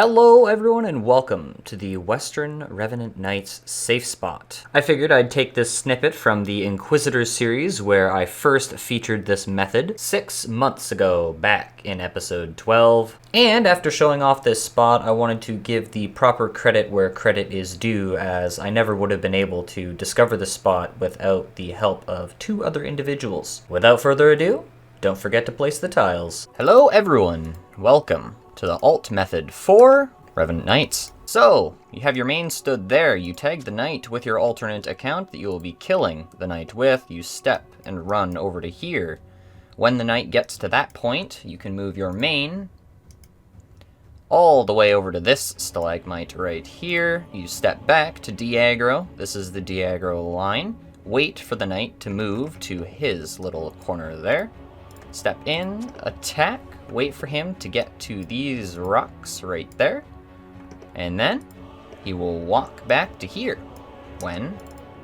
Hello everyone and welcome to the Western Revenant Knights Safespot. I figured I'd take this snippet from the Inquisitor series where I first featured this method 6 months ago, back in episode 12. And after showing off this spot, I wanted to give the proper credit where credit is due, as I never would have been able to discover the spot without the help of 2 other individuals. Without further ado, don't forget to place the tiles. Hello everyone, welcome to the alt method for Revenant Knights. So, you have your main stood there, you tag the knight with your alternate account that you will be killing the knight with, you step and run over to here. When the knight gets to that point, you can move your main all the way over to this stalagmite right here. You step back to de-aggro, this is the de-aggro line. Wait for the knight to move to his little corner there. Step in, attack, wait for him to get to these rocks right there, and then he will walk back to here when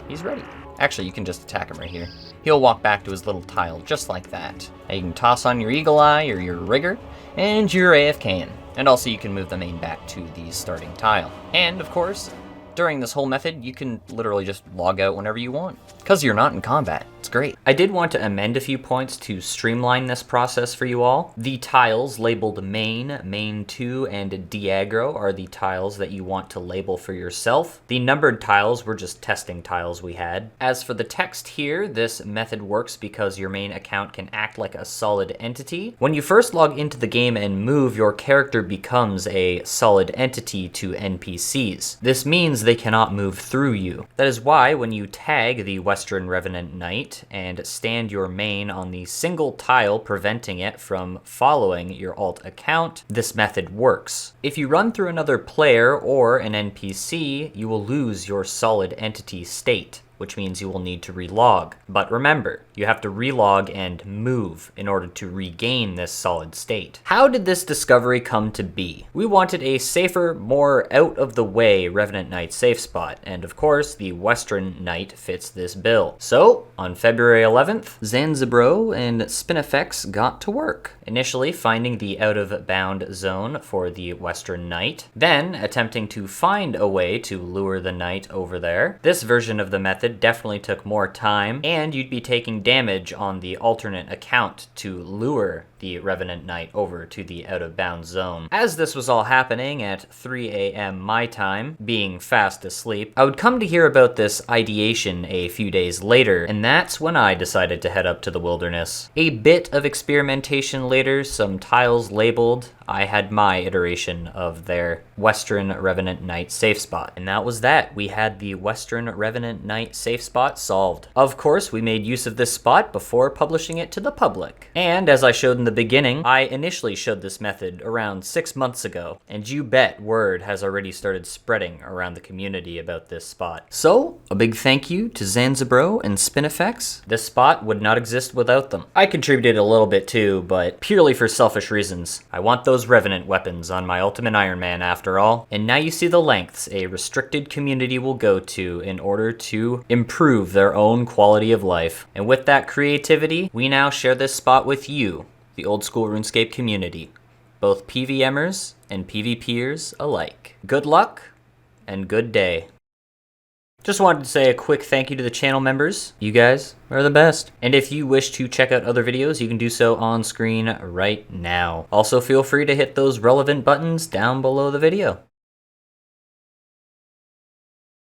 he's ready. Actually, you can just attack him right here. He'll walk back to his little tile just like that. Now you can toss on your Eagle Eye or your Rigger, and you're AFKing. And also you can move the main back to the starting tile. And of course, during this whole method, you can literally just log out whenever you want, because you're not in combat. It's great. I did want to amend a few points to streamline this process for you all. The tiles labeled main, main 2, and de-aggro are the tiles that you want to label for yourself. The numbered tiles were just testing tiles we had. As for the text here, this method works because your main account can act like a solid entity. When you first log into the game and move, your character becomes a solid entity to NPCs. This means they cannot move through you. That is why when you tag the Western Revenant Knight and stand your main on the single tile preventing it from following your alt account, this method works. If you run through another player or an NPC, you will lose your solid entity state, which means you will need to relog. But remember, you have to relog and move in order to regain this solid state. How did this discovery come to be? We wanted a safer, more out-of-the-way Revenant Knight safe spot, and of course, the Western Knight fits this bill. So, on February 11th, Zanzibrok and Spinifex got to work, initially finding the out-of-bound zone for the Western Knight, then attempting to find a way to lure the knight over there. This version of the method definitely took more time, and you'd be taking damage on the alternate account to lure the Revenant Knight over to the out-of-bounds zone. As this was all happening at 3 a.m. my time, being fast asleep, I would come to hear about this ideation a few days later, and that's when I decided to head up to the wilderness. A bit of experimentation later, some tiles labeled, I had my iteration of their Western Revenant Knight safe spot. And that was that. We had the Western Revenant Knight safe spot solved. Of course, we made use of this spot before publishing it to the public. And as I showed in the beginning, I initially showed this method around 6 months ago. And you bet word has already started spreading around the community about this spot. So, a big thank you to Zanzibrok and Spinifex. This spot would not exist without them. I contributed a little bit too, but purely for selfish reasons. I want those Revenant weapons on my Ultimate Iron Man after all. And now you see the lengths a restricted community will go to in order to improve their own quality of life. And with that creativity, we now share this spot with you, the old school RuneScape community, both PVMers and PvPers alike. Good luck and good day. Just wanted to say a quick thank you to the channel members. You guys are the best. And if you wish to check out other videos, you can do so on screen right now. Also, feel free to hit those relevant buttons down below the video.